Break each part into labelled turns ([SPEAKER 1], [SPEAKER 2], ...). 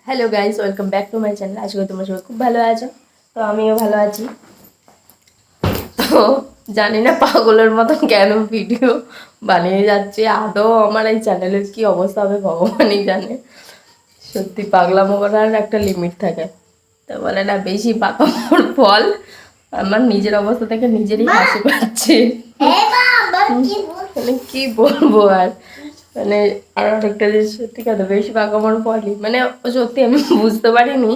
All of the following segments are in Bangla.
[SPEAKER 1] Hello guys, welcome back to my channel. আশা করি তোমরা সবাই খুব ভালো আছো। তো আমিও ভালো আছি। তো জানি না পাগলের মতন কেন ভিডিও বানিয়ে যাচ্ছে, আদৌ আমার এই চ্যানেলের কি অবস্থা হবে ভগবানই জানে। সত্যি পাগলামো করার একটা লিমিট থাকে। তো বলে না, বেশি পাকামোর ফল। আমার নিজের অবস্থা থেকে নিজেরই হাসি পাচ্ছে। মানে কি বলবো আর, মানে আর একটা জিনিস, সত্যি কথা বেশি পাকামোর ফলই, মানে সত্যি আমি বুঝতে পারিনি।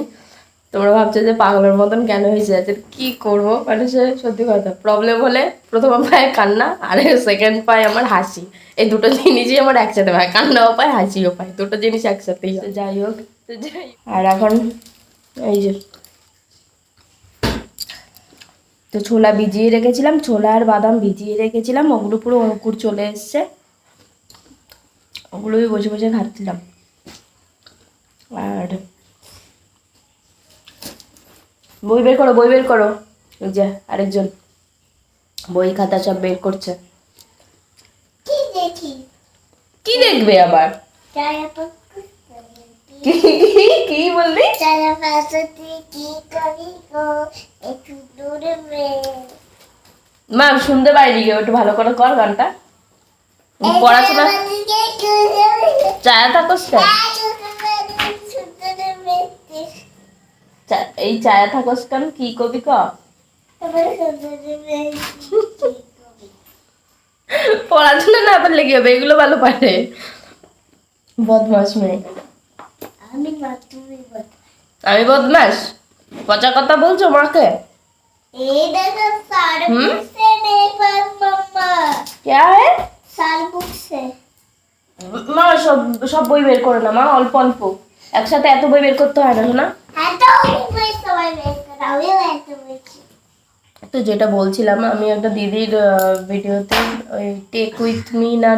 [SPEAKER 1] তোমরা ভাবছো যে পাগলের মতন কেন হয়েছে যাচ্ছে, কি করবো মানুষের। সত্যি কথা, প্রবলেম হলে প্রথম পায় কান্না, আর সেকেন্ড পায় আমার হাসি। এই দুটো জিনিসই আমার একসাথে পায়, কান্নাও পায় হাসিও পায়, দুটো জিনিস একসাথেই হয়। যাই হোক, আর এখন এই যে তো ছোলা ভিজিয়ে রেখেছিলাম, ছোলা আর বাদাম ভিজিয়ে রেখেছিলাম, ওগুলো পুরো অঙ্কুর চলে এসছে, ওগুলোই বসে বসে খাচ্ছিলাম। আর বই বের করো, বই বের করো। ওই যে আরেকজন বই খাতা সব বের করছে। কি দেখবে আবার? কি বললি? মা শুনতে পাইনি, একটু ভালো করে কর গানটা। পড়াশোনা চায়া থাকোস এই চায়া থাকোস কেন, কি কবি ক? পড়াশোনা না পারলে কি হবে, এগুলো ভালো পারে। বদমাস মেয়ে। আমি বদমাস? পচা কথা বলছো মাকে? क्या है? মা সব সব বই বের করে না মা, অল্প অল্প, একসাথে এত বই বের করতে হয় না। তো যেটা বলছিলাম, আমি একটা দিদির ভিডিওতে ওই টেক উইথ মি না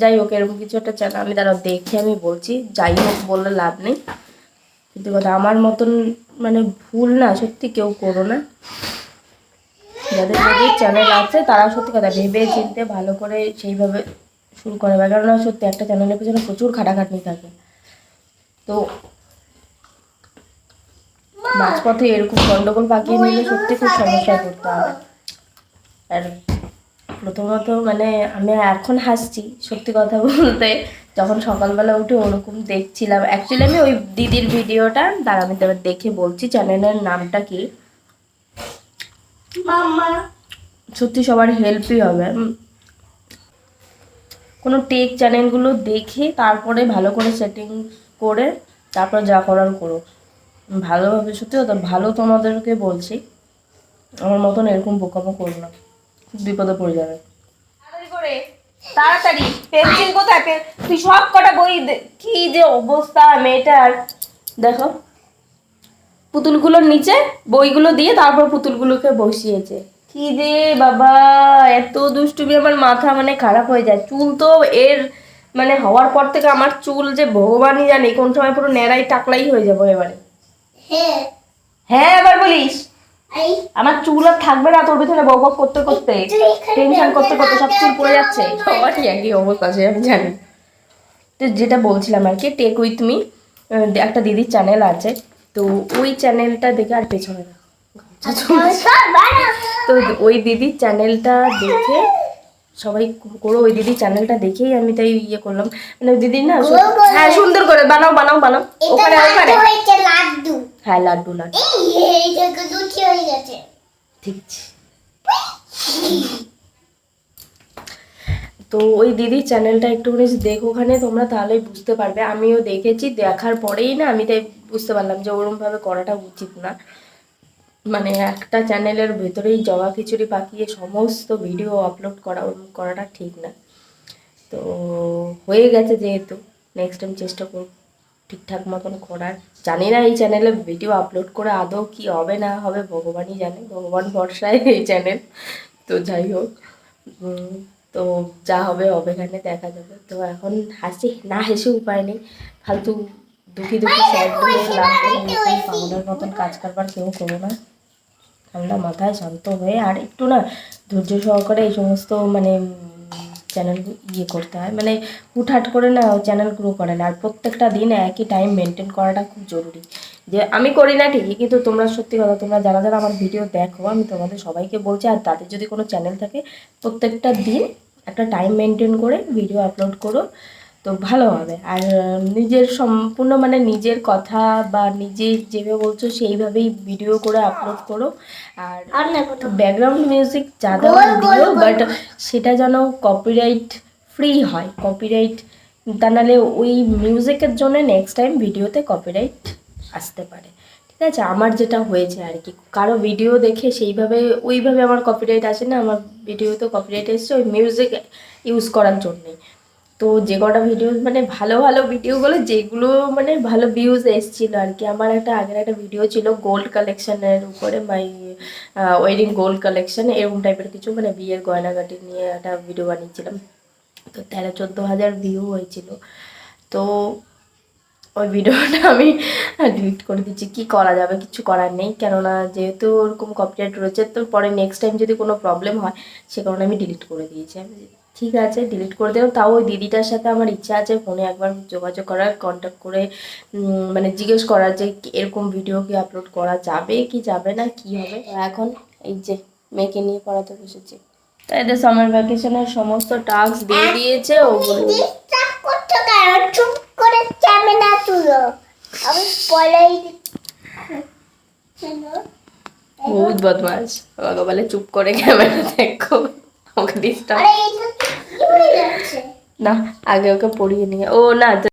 [SPEAKER 1] যাই হোক এরকম কিছু একটা চ্যানেল, আমি তারা দেখে আমি বলছি, যাই হোক বললে লাভ নেই। সত্যি কথা, আমার মতন মানে ভুল না সত্যি কেউ করো না। যাদের যাদের চ্যানেল আছে তারা সত্যি কথা ভেবে চিনতে ভালো করে সেইভাবে শুরু করে, কেননা সত্যি একটা চ্যানেলের পেছনে প্রচুর খাটাখাটনি থাকে। তো মাঝপথে এরকম গন্ডগোল পাকিয়ে নিলে সত্যি খুব সমস্যায় পড়তে হবে। আর প্রথমত মানে আমি এখন হাসছি, সত্যি কথা বলতে যখন সকালবেলা উঠে ওরকম দেখছিলাম, অ্যাকচুয়ালি আমি ওই দিদির ভিডিওটা দাঁড়া আমি তবে দেখে বলছি চ্যানেলের নামটা কি। সত্যি সবার হেল্পই হবে। কোনো টেক চ্যানেলগুলো দেখে তারপরে ভালো করে সেটিং করে তারপর যা করার করো, ভালোভাবে। সত্যি কথা ভালো তোমাদেরকে বলছি, আমার মতন এরকম বোকামো করো না, খুব বিপদে পড়ে যাবে। তাড়াতাড়ি করে, তাড়াতাড়ি পেন্সিল কোথায়? তুই সব কটা বই কি যে অবস্থা মেয়েটার, দেখো পুতুলগুলোর নিচে বইগুলো দিয়ে তারপর পুতুলগুলোকে বসিয়েছে। কি যে বাবা, এত দুষ্টুমি, আমার মাথা মানে খারাপ হয়ে যায়। চুল তো এর মানে হওয়ার পর থেকে আমার চুল যে ভগবানই জানে কোন সময় পুরো ন্যাড়াই টাকলাই হয়ে যাবো এবারে। হ্যাঁ আবার বলিস? আমার চুল আর থাকবে না তোর পেছনে বক বক করতে করতে, টেনশন করতে করতে সব চুল পড়ে যাচ্ছে। সবারই একই অবস্থা সে আমি জানি। তো যেটা বলছিলাম আর কি, টেক উইথ মি একটা দিদির চ্যানেল আছে, তো ওই চ্যানেলটা দেখে আর পেছনে না, তো ওই দিদির চ্যানেলটা দেখে সবাই করো, ওই দিদির চ্যানেলটা দেখেই আমি তাই ইয়ে করলাম, মানে ওই দিদির না হ্যাঁ সুন্দর করে বানাও বানাও বানাও। ওখানে ওখানে হ্যাঁ লাড্ডু লাড্ডু ঠিক আছে। তো ওই দিদির চ্যানেলটা একটুখানি দেখো ওখানে তোমরা, তাহলেই বুঝতে পারবে। আমিও দেখেছি, দেখার পরেই না আমি তাই বুঝতে পারলাম যে ওরমভাবে করাটা উচিত না। মানে একটা চ্যানেলের ভেতরেই জবা খিচুড়ি পাকিয়ে সমস্ত ভিডিও আপলোড করাটা ঠিক না। তো হয়ে গেছে যেহেতু, নেক্সট টাইম চেষ্টা করব ঠিকঠাক মতন করার। জানি না এই চ্যানেলে ভিডিও আপলোড করে আদৌ কি হবে না হবে ভগবানই জানে, ভগবান ভরসায় এই চ্যানেল। তো যাই হোক, তো যা হবে হবে, এখানে দেখা যাবে। তো এখন হাসি না হেসে উপায় নেই, ফালতু দুঃখী দুঃখী স্যাড হয়ে লাভ নেই, পাগলের মতন কাজ কারবার কেউ করো না। ঠান্ডা মাথায় শান্ত হয়ে আর একটু না ধৈর্য সহকারে এই সমস্ত মানে চ্যানেল ইয়ে করতে হয়, মানে হুটহাট করে না চ্যানেল গ্রো করে না। আর প্রত্যেকটা দিন একই টাইম মেনটেন করাটা খুব জরুরি। যে আমি করি না ঠিকই, কিন্তু তোমরা সত্যি কথা, তোমরা যারা যারা আমার ভিডিও দেখো, আমি তোমাদের সবাইকে বলছি, আর তাদের যদি কোনো চ্যানেল থাকে প্রত্যেকটা দিন একটা টাইম মেনটেন করে ভিডিও আপলোড করো, তো ভালো হবে। আর নিজের সম্পূর্ণ মানে নিজের কথা বা নিজে যেভাবে বলছো সেইভাবেই ভিডিও করে আপলোড করো। আর ব্যাকগ্রাউন্ড মিউজিক যাদের দিও, বাট সেটা যেন কপিরাইট ফ্রি হয়, কপিরাইট, তা নাহলে ওই মিউজিকের জন্য নেক্সট টাইম ভিডিওতে কপিরাইট আসতে পারে। ঠিক আছে, আমার যেটা হয়েছে আর কি, কারো ভিডিও দেখে সেইভাবে ওইভাবে আমার কপিরাইট আসে না, আমার ভিডিওতে কপিরাইট এসছে ওই মিউজিক ইউজ করার জন্যে। তো যে কটা ভিডিও মানে ভালো ভালো ভিডিওগুলো যেগুলো মানে ভালো ভিউজ এসেছিলো আর কি, আমার একটা আগের একটা ভিডিও ছিল গোল্ড কালেকশনের উপরে, মাই ওয়েডিং গোল্ড কালেকশন এরকম টাইপের কিছু, মানে বিয়ের গয়নাগাটি নিয়ে একটা ভিডিও বানিয়েছিলাম। তো 13-14 হাজার ভিউ হয়েছিল। তো ওই ভিডিওটা আমি ডিলিট করে দিচ্ছি, কি করা যাবে, কিছু করার নেই, কেননা যেহেতু ওরকম কপিরাইট রয়েছে, তো পরে নেক্সট টাইম যদি কোনো প্রবলেম হয় সে কারণে আমি ডিলিট করে দিয়েছি। আমি ঠিক আছে ডিলিট করে দেবো, তাও ওই দিদিটার সাথে আমার ইচ্ছা আছে ফোনে একবার যোগাযোগ করার, কন্ট্যাক্ট করে মানে জিজ্ঞেস করার যে এরকম ভিডিও কি আপলোড করা যাবে কি যাবে না, কি হবে। এখন এই যে মেয়েকে নিয়ে পড়াতে বসেছি, তাই এদের সামার ভ্যাকেশনের সমস্ত টাস্ক দিয়ে দিয়েছে, ওগুলো
[SPEAKER 2] চুপ করে ক্যামেরা তুলো, আমি বলেই
[SPEAKER 1] বহুত বদমাস, বাবা বলে চুপ করে ক্যামেরা দেখো, ওকে ডিস্টার্ব
[SPEAKER 2] আরে এটা কি হয়ে যাচ্ছে
[SPEAKER 1] না, আগে ওকে পড়িয়ে নিয়ে ও না